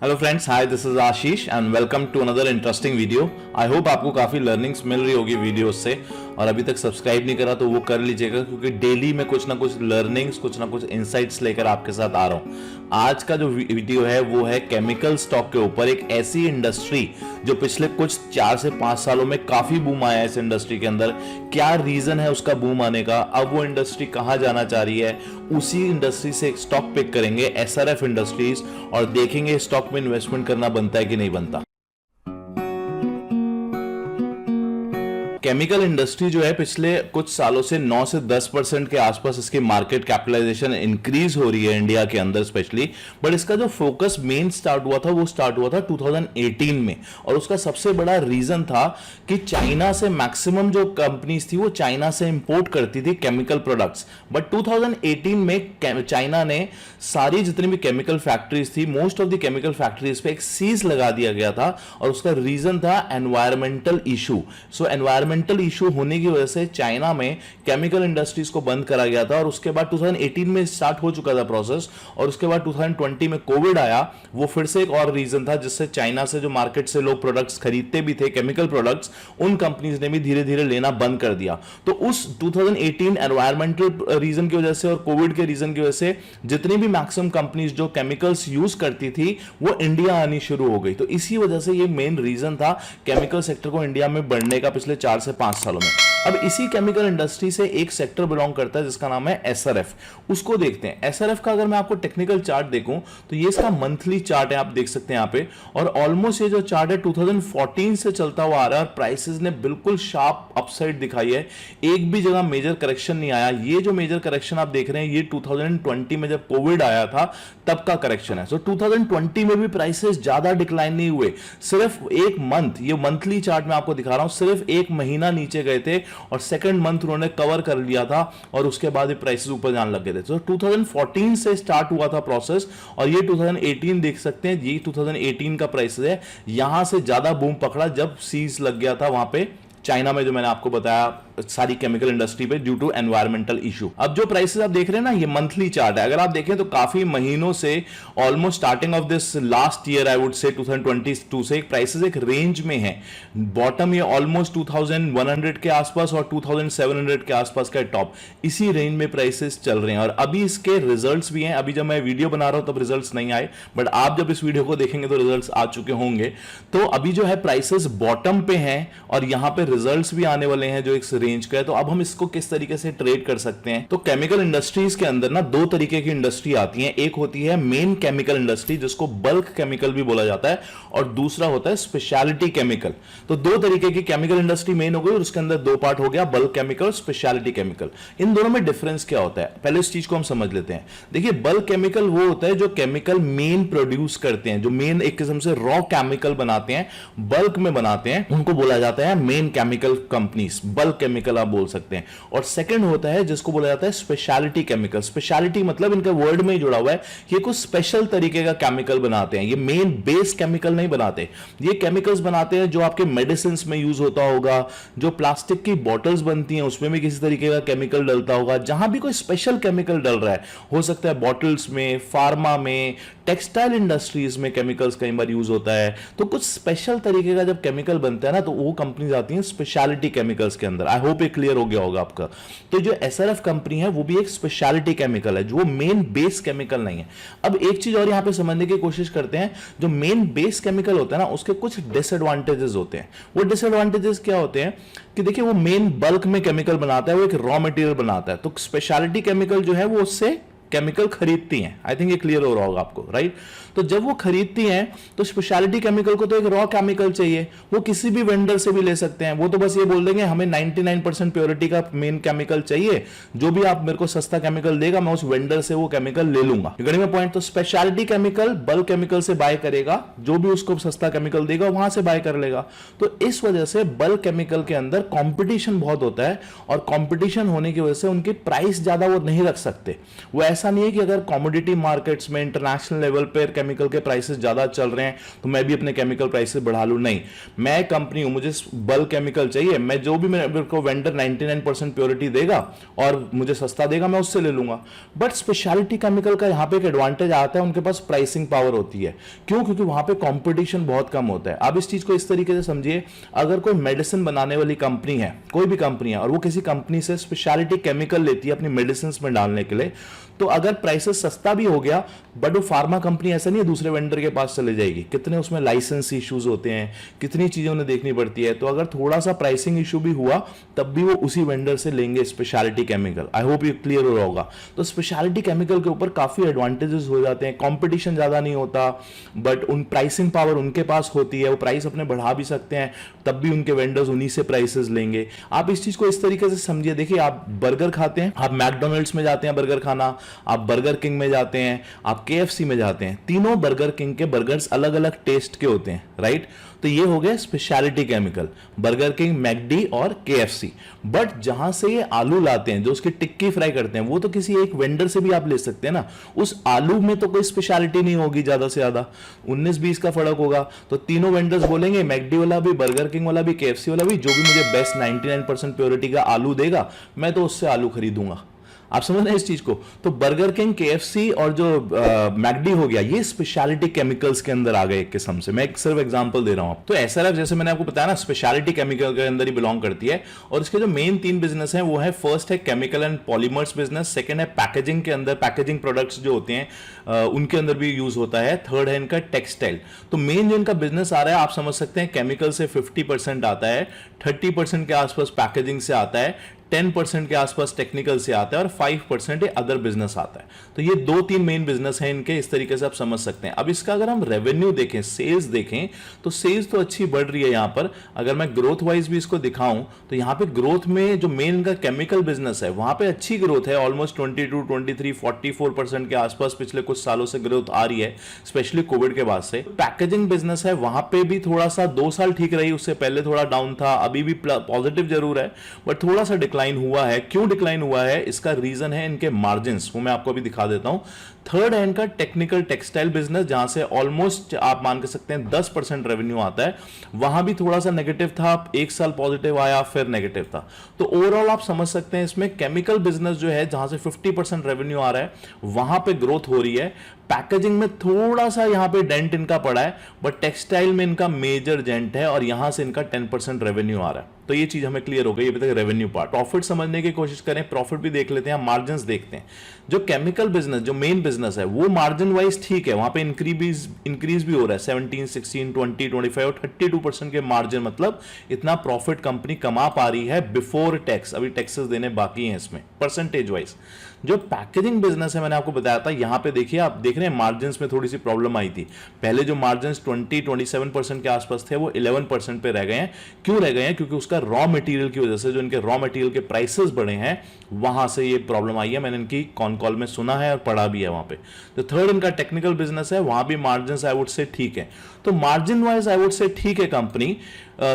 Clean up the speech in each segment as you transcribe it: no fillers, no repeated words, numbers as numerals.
Hello friends, hi, this is Ashish and welcome to another interesting video. I hope आपको काफ़ी learnings मिल रही होगी video से, और अभी तक सब्सक्राइब नहीं करा तो वो कर लीजिएगा, क्योंकि डेली मैं कुछ ना कुछ लर्निंग्स, कुछ ना कुछ इंसाइट्स लेकर आपके साथ आ रहा हूँ। आज का जो वीडियो है वो है केमिकल स्टॉक के ऊपर। एक ऐसी इंडस्ट्री जो पिछले कुछ 4 से 5 सालों में काफ़ी बूम आया है इस इंडस्ट्री के अंदर। क्या रीज़न है उसका बूम आने का, अब वो इंडस्ट्री कहाँ जाना चाह रही है, उसी इंडस्ट्री से एक स्टॉक पिक करेंगे, एसआरएफ इंडस्ट्रीज, और देखेंगे स्टॉक में इन्वेस्टमेंट करना बनता है कि नहीं बनता। केमिकल इंडस्ट्री जो है पिछले कुछ सालों से 9 से 10% के आसपास इसकी मार्केट कैपिटलाइजेशन इंक्रीज हो रही है इंडिया के अंदर स्पेशली। बट इसका जो फोकस मेन स्टार्ट हुआ था वो स्टार्ट हुआ था 2018 में, और उसका सबसे बड़ा रीजन था कि चाइना से मैक्सिमम जो कंपनीज थी वो चाइना से इंपोर्ट करती थी केमिकल प्रोडक्ट्स। बट 2018 में चाइना ने सारी जितनी भी केमिकल फैक्ट्रीज थी, most of the chemical factories पे एक सीज लगा दिया गया था, और उसका रीजन था एनवायरमेंटल इशू। सो एनवायरमेंटल इशू होने की वजह से चाइना में केमिकल इंडस्ट्रीज को बंद करा गया था, और उसके बाद 2018 में स्टार्ट हो चुका था प्रोसेस, और उसके बाद 2020 में कोविड आया। वो फिर से एक और रीजन था जिससे चाइना से जो मार्केट से लोग प्रोडक्ट्स खरीदते भी थे, केमिकल प्रोडक्ट्स, उन कंपनीज ने भी धीरे धीरे लेना बंद कर दिया। तो उस 2018 एनवायरमेंटल रीजन की वजह से और कोविड के रीजन की वजह से जितनी भी मैक्सिमम कंपनीज जो केमिकल्स यूज करती थी वो इंडिया आनी शुरू हो गई। तो इसी वजह से ये मेन रीजन था केमिकल सेक्टर को इंडिया में बढ़ने का पिछले 4 से 5 सालों में। अब इसी केमिकल इंडस्ट्री से एक सेक्टर बिलोंग करता है जिसका नाम है एसआरएफ। उसको देखते हैं। एसआरएफ का अगर मैं आपको टेक्निकल चार्ट देखूं तो ये इसका मंथली चार्ट है, आप देख सकते हैं यहाँ पे, और ऑलमोस्ट ये जो चार्ट है 2014 से चलता हुआ आ रहा है, और प्राइसेस ने बिल्कुल शार्प अपसाइड दिखाई है। एक भी जगह मेजर करेक्शन नहीं आया। ये जो मेजर करेक्शन आप देख रहे हैं ये 2020 में जब कोविड आया था तब का करेक्शन है। सो 2020 में भी प्राइसेस ज्यादा डिक्लाइन नहीं हुए, सिर्फ एक मंथ, ये मंथली चार्ट में आपको दिखा रहा हूं, सिर्फ एक महीना नीचे गए थे, और सेकंड मंथ उन्होंने कवर कर लिया था, और उसके बाद ये प्राइसेस ऊपर जाने लग गए थे। तो 2014 से स्टार्ट हुआ था प्रोसेस, और ये 2018 देख सकते हैं, ये 2018 का प्राइस है। यहां से ज्यादा बूम पकड़ा जब सीज लग गया था वहां पे चाइना में, जो मैंने आपको बताया, सारी केमिकल इंडस्ट्री पे ड्यू टू एनवायरमेंटल इशू। अब जो प्राइसेस आप देख रहे हैं ना, ये मंथली चार्ट है। अगर आप देखें तो काफी महीनों से, almost starting of this last year I would say 2022 से प्राइसेस एक रेंज में है। बॉटम ये ऑलमोस्ट 2100 के आसपास और 2700 के आसपास का टॉप, इसी रेंज में प्राइसेस चल रहे हैं। और अभी इसके रिजल्ट्स भी हैं। अभी जब मैं वीडियो बना रहा हूं तब रिजल्ट्स नहीं आए, बट आप जब इस वीडियो को देखेंगे तो रिजल्ट्स आ चुके होंगे। तो अभी जो है प्राइसेस बॉटम पे हैं, और यहां पे रिजल्ट्स भी आने वाले हैं जो एक रेंज का है। तो अब हम इसको किस तरीके से ट्रेड कर सकते हैं? तो केमिकल इंडस्ट्रीज के अंदर ना दो तरीके की इंडस्ट्री आती है। एक होती है मेन केमिकल इंडस्ट्री, जिसको बल्क केमिकल भी बोला जाता है, और दूसरा होता है स्पेशलिटी केमिकल। तो दो तरीके की केमिकल इंडस्ट्री मेन हो गई, और उसके अंदर दो पार्ट हो गया, बल्क केमिकल, स्पेशलिटी केमिकल। इन दोनों में डिफरेंस क्या होता है, पहले इस चीज को हम समझ लेते हैं। देखिए, बल्क केमिकल वो होता है जो केमिकल मेन प्रोड्यूस करते हैं, जो मेन एक किस्म से रॉ केमिकल बनाते हैं, बल्क में बनाते हैं, उनको बोला जाता है main chemical companies, bulk chemical आप बोल सकते हैं। और सेकंड होता है जिसको बोला जाता है स्पेशलिटी केमिकल। स्पेशलिटी मतलब इनका वर्ड में ही जुड़ा हुआ है, ये कुछ स्पेशल तरीके का केमिकल बनाते हैं। ये मेन बेस केमिकल नहीं बनाते, ये केमिकल्स बनाते हैं जो आपके मेडिसिन में यूज होता होगा, जो प्लास्टिक की बॉटल्स बनती हैं उसमें भी किसी तरीके का केमिकल डलता होगा। जहां भी कोई स्पेशल केमिकल डल रहा है, हो सकता है बॉटल्स में, फार्मा में, टेक्सटाइल इंडस्ट्रीज में केमिकल्स कई बार यूज होता है। तो कुछ स्पेशल तरीके का जब केमिकल बनता है ना, तो वो कंपनीज आती हैं स्पेशलिटी केमिकल्स के अंदर। आई होप ये क्लियर हो गया होगा आपका। तो जो एसआरएफ कंपनी है वो भी एक स्पेशलिटी केमिकल है, जो मेन बेस केमिकल नहीं है। अब एक चीज और यहां पे समझने की कोशिश करते हैं, जो मेन बेस केमिकल होता है ना, उसके कुछ डिसएडवांटेजेस होते हैं। वो डिसएडवांटेजेस क्या होते हैं कि देखिए, वो मेन बल्क में केमिकल बनाता है, वो एक रॉ मटेरियल बनाता है। तो स्पेशलिटी केमिकल जो है वो उससे केमिकल खरीदती हैं। आई थिंक ये क्लियर हो रहा होगा आपको, राइट? तो जब वो खरीदती हैं तो स्पेशलिटी केमिकल को तो एक रॉ केमिकल चाहिए, वो किसी भी वेंडर से भी ले सकते हैं। वो तो बस ये बोल देंगे हमें 99% प्योरिटी का मेन केमिकल चाहिए, जो भी आप मेरे को सस्ता केमिकल देगा मैं उस वेंडर से वो केमिकल ले लूंगा। में पॉइंट, तो स्पेशलिटी केमिकल बल्क केमिकल से बाय करेगा, जो भी उसको सस्ता केमिकल देगा वहां से बाय कर लेगा। तो इस वजह से बल्क केमिकल के अंदर कॉम्पिटिशन बहुत होता है, और कॉम्पिटिशन होने की वजह से उनकी प्राइस ज्यादा वो नहीं रख सकते। वो ऐसा नहीं है कि अगर कमोडिटी मार्केट्स में इंटरनेशनल लेवल पर केमिकल के प्राइसेस ज्यादा चल रहे हैं तो मैं भी अपने केमिकल प्राइसेस बढ़ा लूं, नहीं। मैं कंपनी हूं, मुझे बल्क केमिकल चाहिए, मैं जो भी मेरे को वेंडर 99% प्योरिटी देगा और मुझे सस्ता देगा मैं उससे ले लूंगा। बट स्पेशलिटी केमिकल का यहां पे एक एडवांटेज आता है, उनके पास प्राइसिंग पावर होती है। क्यों? क्योंकि वहां पे कंपटीशन बहुत कम होता है। आप इस चीज को इस तरीके से समझिए, अगर कोई मेडिसिन बनाने वाली कंपनी है, कोई भी कंपनी है, और वो किसी कंपनी से स्पेशलिटी केमिकल लेती है अपनी मेडिसिन में डालने के लिए, तो अगर प्राइसेस सस्ता भी हो गया, बट वो फार्मा कंपनी ऐसा नहीं है दूसरे वेंडर के पास चले जाएगी। कितने उसमें लाइसेंस इश्यूज होते हैं, कितनी चीजें उन्हें देखनी पड़ती है। तो अगर थोड़ा सा प्राइसिंग इशू भी हुआ तब भी वो उसी वेंडर से लेंगे स्पेशलिटी केमिकल। आई होप ये क्लियर हो रहा होगा। तो स्पेशलिटी केमिकल के ऊपर काफी एडवांटेजेस हो जाते हैं, कंपटीशन ज्यादा नहीं होता, बट उन प्राइसिंग पावर उनके पास होती है, वो प्राइस अपने बढ़ा भी सकते हैं, तब भी उनके वेंडर्स उन्हीं से प्राइसेस लेंगे। आप इस चीज को इस तरीके से समझिए। देखिए, आप बर्गर खाते हैं, आप मैकडोनल्ड्स में जाते हैं बर्गर खाना, आप बर्गर किंग में जाते हैं, आप केएफसी में जाते हैं, तीनों बर्गर किंग के बर्गर्स अलग अलग टेस्ट के होते हैं, राइट। तो ये हो गया speciality chemical, burger king, McD और केएफसी। बट जहां से ये आलू लाते हैं, जो उसकी टिक्की फ्राई करते हैं, वो तो किसी एक वेंडर से भी आप ले सकते हैं ना। उस आलू में तो कोई स्पेशलिटी नहीं होगी, ज्यादा से ज्यादा 19-20 का फर्क होगा। तो तीनों वेंडर्स बोलेंगे, मैकडी वाला भी, बर्गर किंग वाला भी, केएफसी वाला भी, जो भी मुझे बेस्ट 99% प्योरिटी का आलू देगा, मैं तो उससे आलू खरीदूंगा। आप समझ रहे हैं इस चीज को। तो बर्गर किंग, केएफसी और जो मैकडी हो गया, ये स्पेशलिटी केमिकल्स के अंदर आ गए एक किस्म से। मैं एक सिर्फ एग्जांपल दे रहा हूं। तो एसआरएफ, जैसे मैंने आपको बताया ना, स्पेशलिटी केमिकल के अंदर ही बिलोंग करती है। और इसके जो मेन 3 बिजनेस हैं वो है, फर्स्ट है chemical and polymers business, second है पैकेजिंग के अंदर, पैकेजिंग प्रोडक्ट्स जो होते हैं उनके अंदर भी यूज होता है, थर्ड है इनका टेक्सटाइल। तो मेन जो इनका बिजनेस आ रहा है, आप समझ सकते हैं, केमिकल से 50% आता है, 30% के आसपास पैकेजिंग से आता है, 10% के आसपास टेक्निकल से आता है और 5% अदर बिजनेस आता है। तो ये 2-3 मेन बिजनेस हैं इनके, इस तरीके से आप समझ सकते हैं। अब इसका अगर हम रेवेन्यू देखें, सेल्स देखें, तो सेल्स तो अच्छी बढ़ रही है यहां पर। अगर मैं ग्रोथ वाइज भी इसको दिखाऊं तो यहां पे ग्रोथ में जो मेन इनका केमिकल बिजनेस है वहां पे अच्छी ग्रोथ है, ऑलमोस्ट 22, 23, 44% के आसपास पिछले कुछ सालों से ग्रोथ आ रही है, स्पेशली कोविड के बाद से। पैकेजिंग बिजनेस है, वहां पे भी थोड़ा सा 2 साल ठीक रही, उससे पहले थोड़ा डाउन था, अभी भी पॉजिटिव जरूर है, बट थोड़ा सा डिक्लाइन हुआ है। क्यों डिक्लाइन हुआ है? इसका रीजन है इनके मार्जिन्स, वो मैं आपको अभी दिखा देता हूं। थर्ड है इनका टेक्निकल टेक्सटाइल बिजनेस, जहां से ऑलमोस्ट आप मान के सकते हैं 10% रेवेन्यू आता है। वहां भी थोड़ा सा नेगेटिव था, 1 साल पॉजिटिव आया, फिर नेगेटिव था। तो ओवरऑल आप समझ सकते हैं इसमें केमिकल बिजनेस जो है, जहां से 50% रेवेन्यू आ रहा है, वहां पे ग्रोथ हो रही है। पैकेजिंग में थोड़ा सा यहां पे डेंट इनका पड़ा है, बट टेक्सटाइल में इनका मेजर डेंट है और यहां से इनका 10% रेवेन्यू आ रहा है। तो ये चीज हमें क्लियर हो गई अभी तक रेवेन्यू पार्ट। प्रॉफिट समझने की कोशिश करें, प्रॉफिट भी देख लेते हैं, मार्जिन्स देखते हैं। जो केमिकल बिजनेस, जो मेन बिजनेस है, वो मार्जिन वाइज ठीक है, वहां पे इंक्रीज भी हो रहा है, 17, 16, 20, 25 और 32% के मार्जिन, मतलब इतना प्रॉफिट कंपनी कमा पा रही है बिफोर टैक्स। अभी टैक्सेस देने बाकी हैं इसमें परसेंटेज वाइज। जो पैकेजिंग बिजनेस है, मैंने आपको बताया था, यहां पे देखिए, आप देख रहे हैं मार्जिन्स में थोड़ी सी प्रॉब्लम आई थी। पहले जो मार्जिन्स 27% के आसपास थे, वो 11% पे रह गए हैं। क्यों रह गए हैं? क्योंकि उसका रॉ मटेरियल की वजह से, जो इनके रॉ मटेरियल के प्राइसेस बढ़े हैं, वहां से ये प्रॉब्लम आई है। मैंने इनकी कॉन कॉल में सुना है और पढ़ा भी है वहां पे। तो थर्ड इनका टेक्निकल बिजनेस है, वहां भी मार्जिन्स आई वुड से ठीक है। तो margin wise I would say ठीक है कंपनी।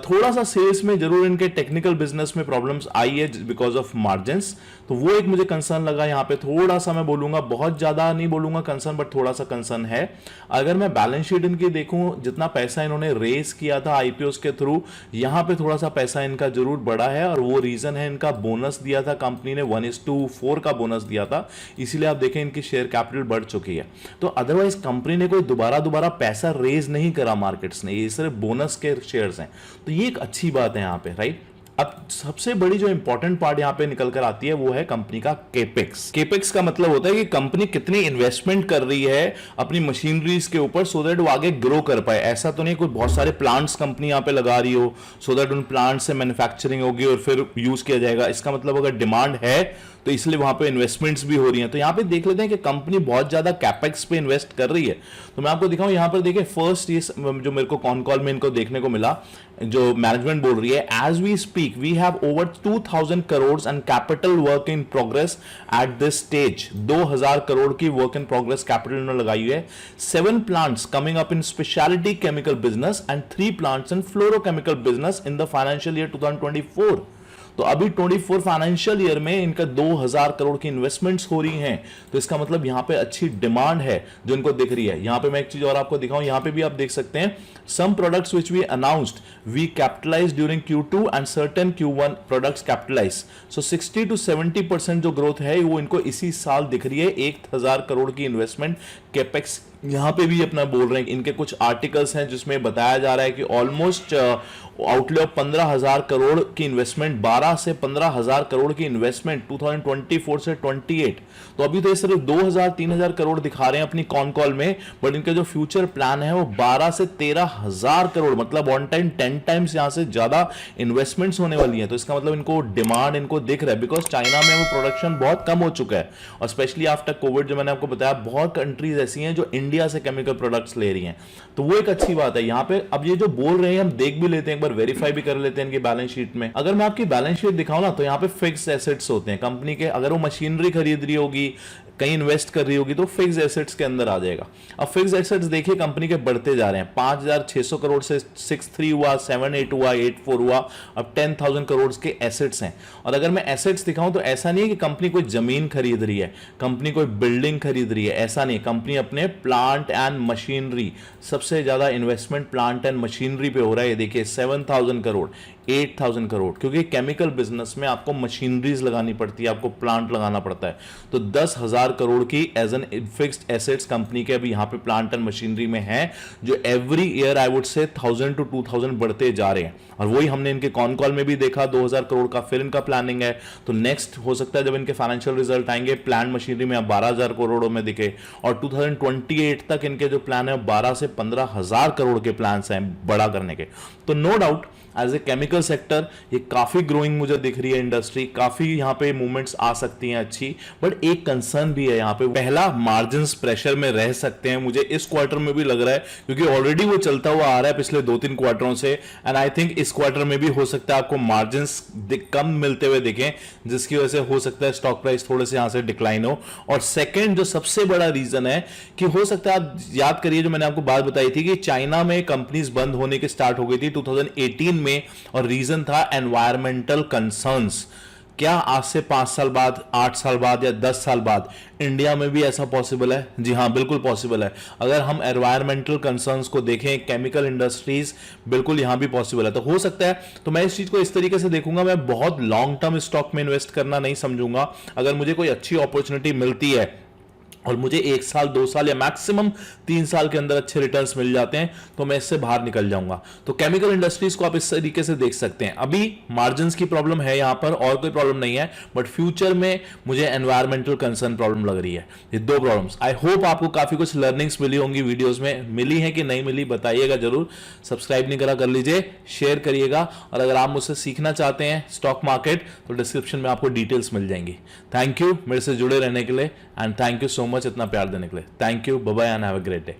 थोड़ा सा सेल्स में जरूर इनके टेक्निकल बिजनेस में प्रॉब्लम्स आई है बिकॉज ऑफ मार्जिन्स। तो वो एक मुझे कंसर्न लगा यहां पे, थोड़ा सा मैं बोलूंगा, बहुत ज्यादा नहीं बोलूंगा कंसर्न, बट थोड़ा सा कंसर्न है। अगर मैं बैलेंस शीट इनकी देखूं, जितना पैसा इन्होंने रेस किया था आईपीओस के थ्रू, यहां पे थोड़ा सा पैसा इनका जरूर बढ़ा है, और वो रीजन है इनका बोनस दिया था कंपनी ने, 1:4 का बोनस दिया था, इसीलिए आप देखें इनकी शेयर कैपिटल बढ़ चुकी है। तो अदरवाइज कंपनी ने कोई दोबारा पैसा रेज नहीं करा मार्केट्स ने, ये सिर्फ बोनस के शेयर्स हैं। तो ये एक अच्छी बात है यहां पे, राइट। अब सबसे बड़ी जो इंपॉर्टेंट पार्ट यहां पे निकल कर आती है, वो है कंपनी का केपेक्स। केपेक्स का मतलब होता है कि कंपनी कितनी इन्वेस्टमेंट कर रही है अपनी मशीनरीज के ऊपर, सो दैट वो आगे ग्रो कर पाए। ऐसा तो नहीं कोई बहुत सारे प्लांट्स कंपनी यहां पे लगा रही हो, सो दैट उन प्लांट से मैन्युफैक्चरिंग होगी और फिर यूज किया जाएगा। इसका मतलब अगर डिमांड है तो इसलिए वहां पे इन्वेस्टमेंट्स भी हो रही हैं। तो यहां पे देख लेते हैं कि कंपनी बहुत ज्यादा कैपेक्स पे इन्वेस्ट कर रही है। तो मैं आपको दिखाऊं, यहां पर देखिए, फर्स्ट ये जो मेरे को कॉन कॉल में इनको देखने को मिला, जो मैनेजमेंट बोल रही है, as we speak we have over 2000 crore and capital work in progress at this stage. 2000 crore की वर्क इन प्रोग्रेस कैपिटल उन्होंने लगाई हुई है। 7 plants coming up in speciality chemical business and 3 plants in fluorochemical business in the financial year 2024। तो अभी 24 financial year में इनका 2000 करोड़ की इन्वेस्टमेंट्स हो रही हैं, तो इसका मतलब यहां पे अच्छी डिमांड है जो इनको दिख रही है। यहां पे मैं एक चीज और आपको दिखाऊं, यहां पे भी आप देख सकते हैं some products which we announced we capitalised during Q2 and certain Q1 products capitalise. So 60 to 70% जो ग्रोथ है वो इनको इसी साल दिख रही है। 1000 करोड़ की इन्वेस्टमेंट कैपेक्स यहां पे भी अपना बोल रहे हैं। इनके कुछ आर्टिकल्स हैं जिसमें बताया जा रहा है कि ऑलमोस्ट आउटले ऑफ 15,000 करोड़ की इन्वेस्टमेंट, 12 से 15,000 करोड़ की इन्वेस्टमेंट 2024 से 28। तो अभी तो ये सिर्फ 2,000-3,000 करोड़ दिखा रहे हैं अपनी कॉन कॉल में, बट इनका जो फ्यूचर प्लान है वो 12 से 13,000 करोड़, मतलब ऑन टाइम 10 टाइम्स यहां से ज्यादा इन्वेस्टमेंट्स होने वाली है। तो इसका मतलब इनको डिमांड इनको दिख रहा है, बिकॉज चाइना में वो प्रोडक्शन बहुत कम हो चुका है, और स्पेशली आफ्टर कोविड जो मैंने आपको बताया, बहुत कंट्रीज ऐसी हैं जो इंडिया से केमिकल प्रोडक्ट्स ले रही हैं। तो वो एक अच्छी बात है यहां पे। अब ये जो बोल रहे हैं हम देख भी लेते हैं, वेरीफाई भी कर लेते हैं इनकी बैलेंस शीट में। अगर मैं आपकी बैलेंस शीट दिखाऊं ना, तो यहां पे फिक्स्ड एसेट्स होते हैं कंपनी के। अगर वो मशीनरी खरीद रही होगी, कहीं इन्वेस्ट कर रही होगी, तो फिक्स्ड एसेट्स के अंदर आ जाएगा। अब फिक्स्ड एसेट्स देखिए कंपनी के बढ़ते जा रहे हैं, 5,600 करोड़ से 6,3 हुआ, 7,8 हुआ, 8,4 हुआ, अब 10,000 करोड़ के एसेट्स हैं। और अगर मैं एसेट्स दिखाऊं तो ऐसा नहीं है कि कंपनी कोई जमीन खरीद रही है, कंपनी कोई बिल्डिंग खरीद रही है, ऐसा नहीं। कंपनी अपने प्लांट एंड मशीनरी, सबसे ज्यादा इन्वेस्टमेंट प्लांट एंड मशीनरी पे हो रहा है। ये देखिए 7,000 करोड़, 8,000 करोड़, क्योंकि केमिकल बिजनेस में आपको मशीनरीज लगानी पड़ती है, आपको प्लांट लगाना पड़ता है। तो 10,000 करोड़ की as an fixed assets company के अभी यहां पे प्लांट एंड मशीनरी में है, जो every year I would say 1,000 to 2,000 बढ़ते जा रहे हैं। और वही हमने इनके कॉन कॉल में भी देखा, 2,000 करोड़ का फिर इनका प्लानिंग है। तो नेक्स्ट हो सकता है जब इनके फाइनेंशियल रिजल्ट आएंगे, प्लांट मशीनरी में 12,000 करोड़ में दिखे, और 2028 तक इनके जो प्लान है 12 से 15,000 करोड़ के प्लान हैं बड़ा करने के। तो no doubt as a chemical sector ये काफी ग्रोइंग मुझे दिख रही है इंडस्ट्री, काफी यहां पे मूवमेंट्स आ सकती हैं अच्छी। बट एक कंसर्न भी है यहां पे, पहला मार्जिन्स प्रेशर में रह सकते हैं, मुझे इस क्वार्टर में भी लग रहा है, क्योंकि ऑलरेडी वो चलता हुआ आ रहा है पिछले 2-3 क्वार्टरों से। एंड आई थिंक इस क्वार्टर में भी हो सकता है आपको मार्जिन्स कम मिलते हुए दिखें, जिसकी वजह से हो सकता है स्टॉक प्राइस थोड़े से यहां से डिक्लाइन हो। और सेकेंड जो सबसे बड़ा रीजन है कि हो सकता है, आप याद करिए जो मैंने आपको बात बताई थी कि चाइना में कंपनीज बंद होने की स्टार्ट हो गई थी 2018 में, और रीजन था एनवायरमेंटल कंसर्न्स। क्या आज से 5 साल बाद, 8 साल बाद या 10 साल बाद इंडिया में भी ऐसा पॉसिबल है? जी हां, बिल्कुल पॉसिबल है। अगर हम एनवायरमेंटल कंसर्न्स को देखें, केमिकल इंडस्ट्रीज, बिल्कुल यहां भी पॉसिबल है। तो हो सकता है, तो मैं इस चीज को इस तरीके से देखूंगा, मैं बहुत लॉन्ग टर्म स्टॉक में इन्वेस्ट करना नहीं समझूंगा। अगर मुझे कोई अच्छी अपॉर्चुनिटी मिलती है और मुझे 1 साल 2 साल या मैक्सिमम 3 साल के अंदर अच्छे रिटर्न्स मिल जाते हैं, तो मैं इससे बाहर निकल जाऊंगा। तो केमिकल इंडस्ट्रीज को आप इस तरीके से देख सकते हैं। अभी मार्जिन्स की प्रॉब्लम है यहां पर, और कोई प्रॉब्लम नहीं है, बट फ्यूचर में मुझे एनवायरमेंटल कंसर्न प्रॉब्लम लग रही है। ये 2 प्रॉब्लम्स। आई होप आपको काफी कुछ लर्निंग्स मिली होंगी वीडियोस में। मिली है कि नहीं मिली बताइएगा जरूर। सब्सक्राइब नहीं करा कर लीजिए, शेयर करिएगा, और अगर आप मुझसे सीखना चाहते हैं स्टॉक मार्केट, तो डिस्क्रिप्शन में आपको डिटेल्स मिल जाएंगी। थैंक यू मेरे से जुड़े रहने के लिए, and thank you so much इतना प्यार देने के लिए। Thank you, bye bye and have a great day.